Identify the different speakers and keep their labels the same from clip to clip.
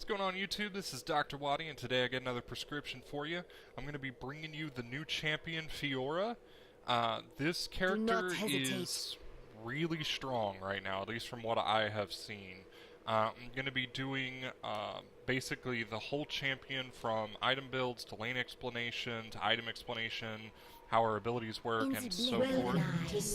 Speaker 1: What's going on YouTube? This is Dr. Waddy, and today I got another prescription for you. I'm going to be bringing you the new champion, Fiora. This character is really strong right now, at least from what I have seen. I'm going to be doing basically the whole champion from item builds to lane explanation to item explanation, how her abilities work, and so forth.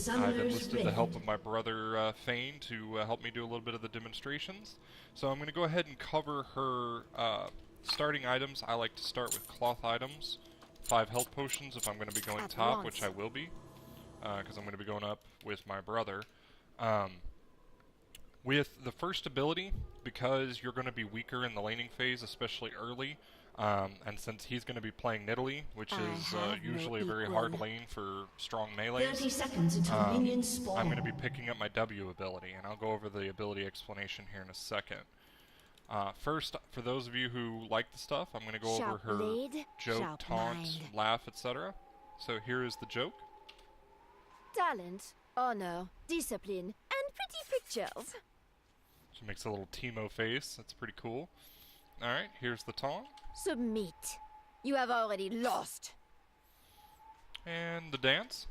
Speaker 1: I've enlisted the help of my brother Fane to help me do a little bit of the demonstrations. So I'm going to go ahead and cover her starting items. I like to start with cloth items, 5 health potions if I'm going to be going top, which I will be, because I'm going to be going up with my brother. With the first ability, because you're going to be weaker in the laning phase, especially early, and since he's going to be playing Nidalee, which is usually a very hard lane for strong melees,
Speaker 2: 30 seconds until minions spawn.
Speaker 1: I'm going to be picking up my W ability, and I'll go over the ability explanation here in a second. First, for those of you who like the stuff, I'm going to go over her joke, taunt, laugh, etc. So here is the joke.
Speaker 3: Talent, honor, discipline, and pretty pictures.
Speaker 1: She makes a little Teemo face. That's pretty cool. Alright, here's the taunt.
Speaker 3: Submit. You have already lost.
Speaker 1: And the dance.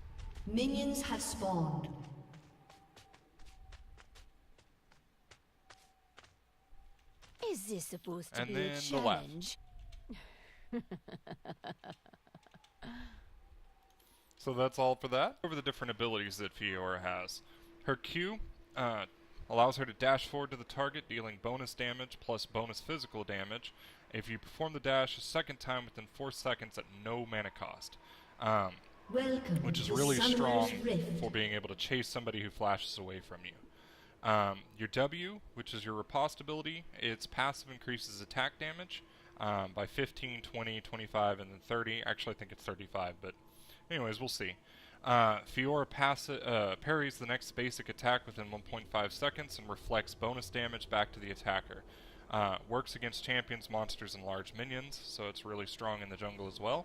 Speaker 2: Minions have spawned.
Speaker 3: Is this supposed to
Speaker 1: And
Speaker 3: be a
Speaker 1: then the laugh.
Speaker 3: challenge?
Speaker 1: So that's all for that. Over the different abilities that Fiora has. Her Q allows her to dash forward to the target, dealing bonus damage plus bonus physical damage if you perform the dash a second time within 4 seconds at no mana cost. Which is really strong for being able to chase somebody who flashes away from you. Your W, which is your riposte ability, its passive increases attack damage by 15, 20, 25, and then 30. Actually, I think it's 35, but anyways, we'll see. Fiora parries the next basic attack within 1.5 seconds and reflects bonus damage back to the attacker. Works against champions, monsters, and large minions, so it's really strong in the jungle as well.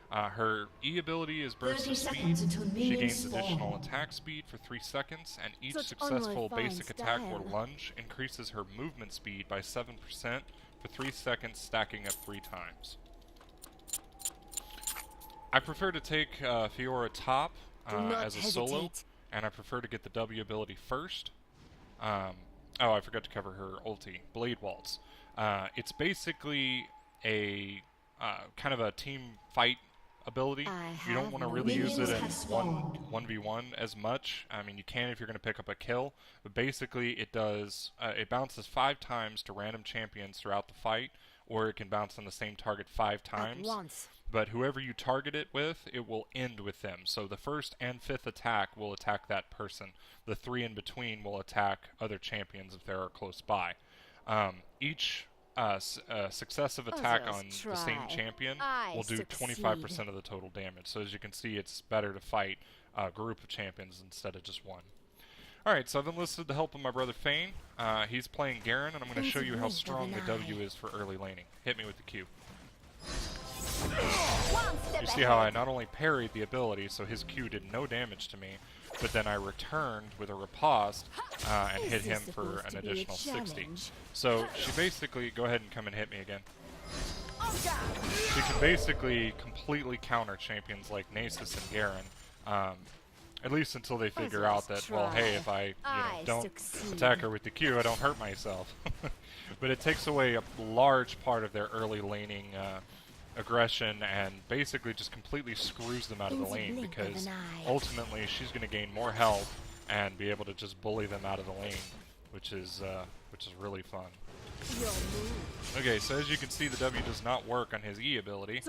Speaker 1: Her E ability is burst of speed. She gains additional attack speed for 3 seconds, and each successful basic attack or lunge increases her movement speed by 7% for 3 seconds, stacking up 3 times. I prefer to take Fiora top as a solo, and I prefer to get the W ability first. Oh, I forgot to cover her ulti, Blade Waltz. It's basically a kind of a team fight ability. You don't want to really use it in 1v1 as much. I mean, you can if you're going to pick up a kill, but basically it does, it bounces 5 times to random champions throughout the fight, or it can bounce on the same target 5 times. But whoever you target it with, it will end with them. So the first and 5th attack will attack that person. The 3 in between will attack other champions if they are close by. Each successive attack on the same champion will do 25% of the total damage. So as you can see, it's better to fight a group of champions instead of just one. Alright, so I've enlisted the help of my brother Fane. He's playing Garen, and I'm going to show you how strong the W is for early laning. Hit me with the Q. You see how I not only parried the ability, so his Q did no damage to me, but then I returned with a riposte and hit him for an additional 60. So she basically, go ahead and come and hit me again. She can basically completely counter champions like Nasus and Garen, at least until they figure out that, well, hey, if I don't attack her with the Q, I don't hurt myself. But it takes away a large part of their early laning aggression and basically just completely screws them out of the lane, because ultimately she's going to gain more health and be able to just bully them out of the lane, which is really fun. Okay, so as you can see, the W does not work on his E ability.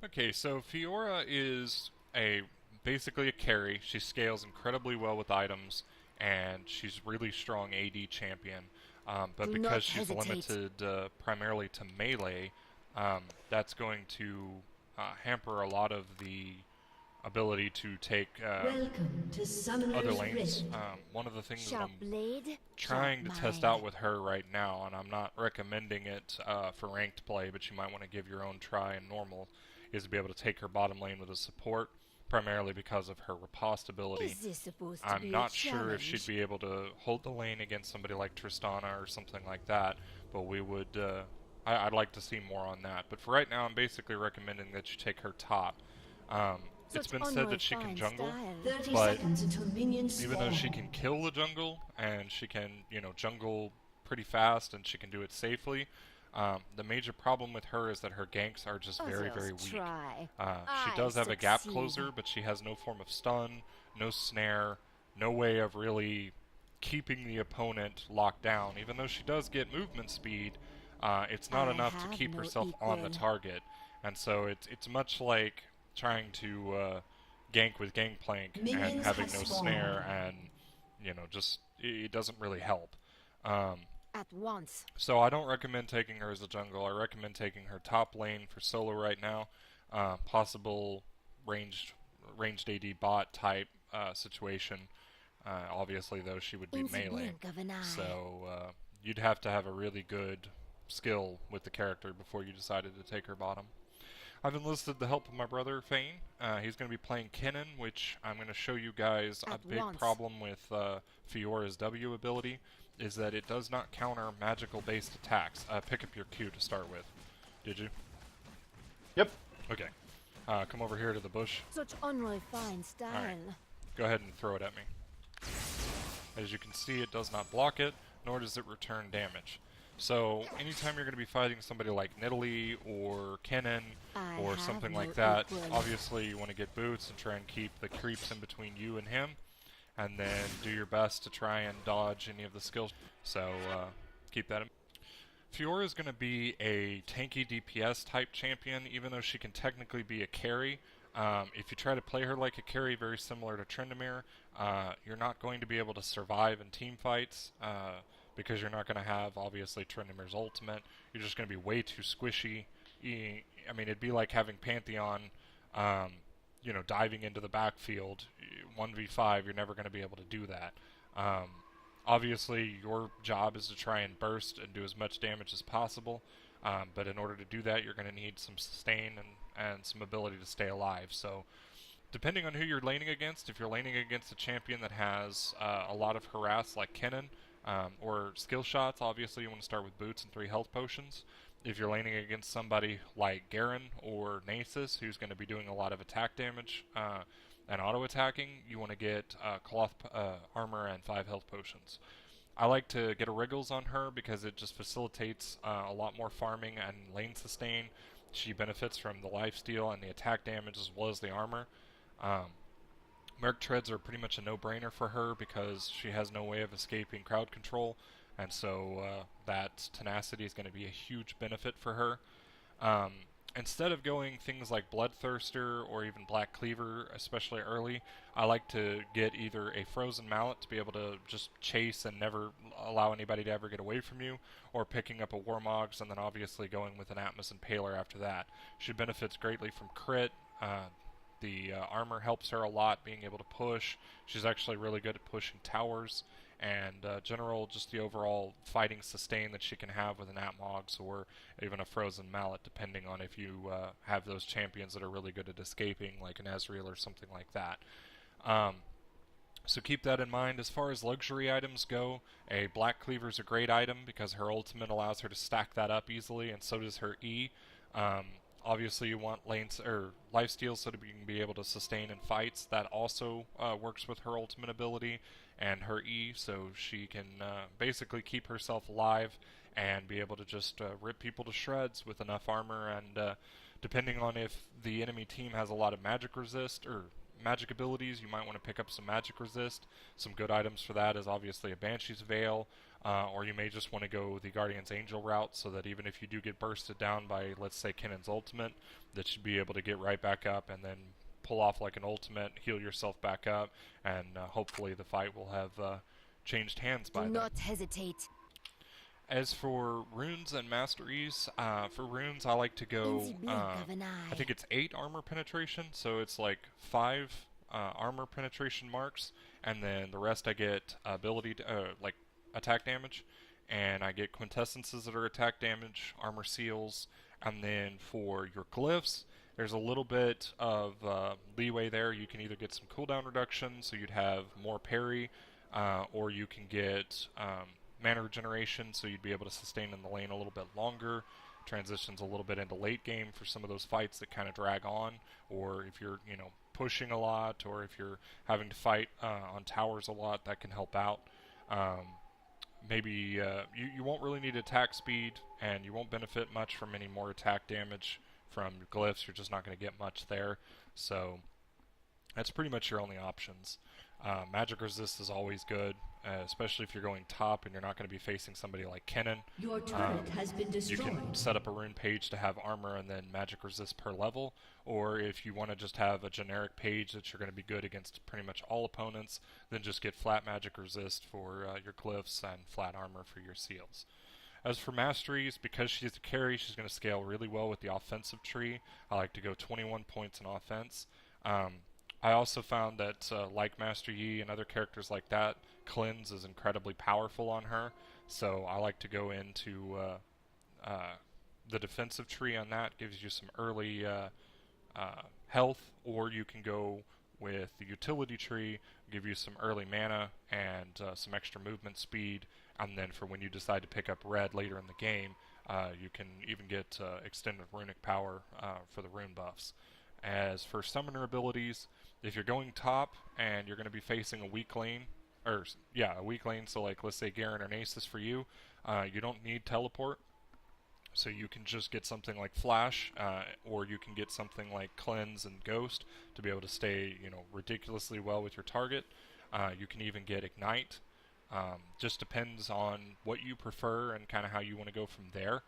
Speaker 1: Okay, so Fiora is basically a carry. She scales incredibly well with items, and she's really strong AD champion. But because she's limited primarily to melee, that's going to hamper a lot of the ability to take other lanes. One of the things that I'm trying to test out with her right now, and I'm not recommending it for ranked play, but you might want to give your own try in normal, is to be able to take her bottom lane with a support, primarily because of her riposte ability. I'm not sure if she'd be able to hold the lane against somebody like Tristana or something like that, but we would, I'd like to see more on that. But for right now, I'm basically recommending that you take her top. It's been said that she can jungle,
Speaker 2: 30
Speaker 1: but
Speaker 2: seconds until minions spawn.
Speaker 1: even though she can kill the jungle, and she can, you know, jungle pretty fast, and she can do it safely, the major problem with her is that her ganks are just very, very
Speaker 3: Others
Speaker 1: weak.
Speaker 3: try.
Speaker 1: She
Speaker 3: I
Speaker 1: does have a gap
Speaker 3: succeed.
Speaker 1: closer, but she has no form of stun, no snare, no way of really keeping the opponent locked down. Even though she does get movement speed, it's not
Speaker 3: I
Speaker 1: enough to
Speaker 3: have
Speaker 1: keep
Speaker 3: no
Speaker 1: herself on the
Speaker 3: equal.
Speaker 1: target. And so it's much like trying to gank with Gangplank and
Speaker 2: Minions
Speaker 1: having
Speaker 2: have
Speaker 1: no
Speaker 2: spawned.
Speaker 1: snare, and, you know, just it doesn't really help.
Speaker 3: At once.
Speaker 1: So I don't recommend taking her as a jungle. I recommend taking her top lane for solo right now. Possible ranged AD bot type situation. Obviously, though, she would be
Speaker 3: In the
Speaker 1: melee.
Speaker 3: blink of an eye.
Speaker 1: So you'd have to have a really good skill with the character before you decided to take her bottom. I've enlisted the help of my brother, Fane. He's going to be playing Kennen, which I'm going to show you guys a
Speaker 3: At
Speaker 1: big
Speaker 3: once.
Speaker 1: problem with Fiora's W ability, is that it does not counter magical-based attacks. Pick up your Q to start with. Did you?
Speaker 4: Yep.
Speaker 1: Okay. Come over here to the bush.
Speaker 3: Such unrefined style.
Speaker 1: Alright. Go ahead and throw it at me. As you can see, it does not block it, nor does it return damage. So, anytime you're going to be fighting somebody like Nidalee or Kennen
Speaker 3: I
Speaker 1: or
Speaker 3: have
Speaker 1: something
Speaker 3: no
Speaker 1: like that,
Speaker 3: equal.
Speaker 1: obviously you want to get boots and try and keep the creeps in between you and him, and then do your best to try and dodge any of the skills. So, keep that in. Fiora is going to be a tanky DPS type champion, even though she can technically be a carry. If you try to play her like a carry, very similar to Tryndamere, you're not going to be able to survive in team fights, because you're not going to have, obviously, Tryndamere's ultimate. You're just going to be way too squishy. I mean, it'd be like having Pantheon, you know, diving into the backfield. 1v5, you're never going to be able to do that. Obviously, your job is to try and burst and do as much damage as possible, but in order to do that, you're going to need some sustain and some ability to stay alive. So, depending on who you're laning against, if you're laning against a champion that has a lot of harass like Kennen, or skill shots, obviously you want to start with boots and 3 health potions. If you're laning against somebody like Garen or Nasus, who's going to be doing a lot of attack damage and auto-attacking, you want to get cloth armor and 5 health potions. I like to get a Wriggles on her because it just facilitates a lot more farming and lane sustain. She benefits from the lifesteal and the attack damage as well as the armor. Merc Treads are pretty much a no-brainer for her because she has no way of escaping crowd control, and so that tenacity is going to be a huge benefit for her. Instead of going things like Bloodthirster or even Black Cleaver, especially early, I like to get either a Frozen Mallet to be able to just chase and never allow anybody to ever get away from you, or picking up a Warmogs and then obviously going with an Atmos Impaler after that. She benefits greatly from crit. The armor helps her a lot, being able to push. She's actually really good at pushing towers, and general, just the overall fighting sustain that she can have with an Atmogs or even a Frozen Mallet, depending on if you have those champions that are really good at escaping, like an Ezreal or something like that. So keep that in mind. As far as luxury items go, a Black Cleaver is a great item because her ultimate allows her to stack that up easily, and so does her E. Obviously, you want lanes or lifesteal so that you can be able to sustain in fights. That also works with her ultimate ability and her E, so she can basically keep herself alive and be able to just rip people to shreds with enough armor. And depending on if the enemy team has a lot of magic resist or magic abilities, you might want to pick up some magic resist. Some good items for that is obviously a Banshee's Veil, or you may just want to go the Guardian's Angel route, so that even if you do get bursted down by, let's say, Kennen's ultimate, that you'd be able to get right back up and then pull off like an ultimate, heal yourself back up, and hopefully the fight will have changed hands by
Speaker 3: Do
Speaker 1: then.
Speaker 3: not hesitate.
Speaker 1: As for runes and masteries, for runes I like to
Speaker 3: In
Speaker 1: go,
Speaker 3: the blink of an eye.
Speaker 1: I think it's 8 armor penetration, so it's like 5 armor penetration marks, and then the rest I get ability, like attack damage, and I get quintessences that are attack damage, armor seals, and then for your glyphs, there's a little bit of leeway there. You can either get some cooldown reduction, so you'd have more parry, or you can get mana regeneration, so you'd be able to sustain in the lane a little bit longer. Transitions a little bit into late game for some of those fights that kind of drag on, or if you're, you know, pushing a lot, or if you're having to fight on towers a lot, that can help out. Maybe you won't really need attack speed, and you won't benefit much from any more attack damage from glyphs. You're just not going to get much there. So that's pretty much your only options. Magic resist is always good, especially if you're going top and you're not going to be facing somebody like Kennen.
Speaker 2: Your turret has been
Speaker 1: You
Speaker 2: destroyed.
Speaker 1: can set up a rune page to have armor and then magic resist per level, or if you want to just have a generic page that you're going to be good against pretty much all opponents, then just get flat magic resist for your glyphs and flat armor for your seals. As for masteries, because she's a carry, she's going to scale really well with the offensive tree. I like to go 21 points in offense. I also found that, like Master Yi and other characters like that, Cleanse is incredibly powerful on her, so I like to go into the defensive tree on that. Gives you some early health, or you can go with the utility tree, give you some early mana and some extra movement speed, and then for when you decide to pick up red later in the game, you can even get extended runic power for the rune buffs. As for summoner abilities, if you're going top and you're going to be facing a weak lane, a weak lane, so like let's say Garen or Nasus for you, you don't need teleport. So you can just get something like Flash, or you can get something like Cleanse and Ghost to be able to stay, you know, ridiculously well with your target. You can even get Ignite. Just depends on what you prefer and kind of how you want to go from there.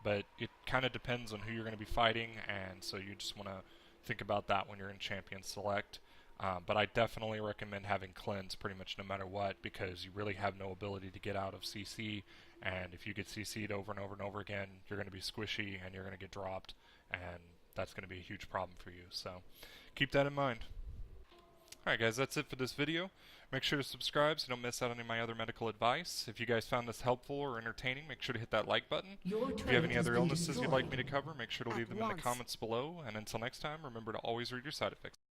Speaker 1: But it kind of depends on who you're going to be fighting, and so you just want to think about that when you're in Champion Select. But I definitely recommend having Cleanse pretty much no matter what, because you really have no ability to get out of CC, and if you get CC'd over and over and over again, you're going to be squishy and you're going to get dropped, and that's going to be a huge problem for you. So keep that in mind. Alright guys, that's it for this video. Make sure to subscribe so you don't miss out on any of my other medical advice. If you guys found this helpful or entertaining, make sure to hit that like button. If you have any other illnesses you'd like me to cover, make sure to leave them in the comments below. And until next time, remember to always read your side effects.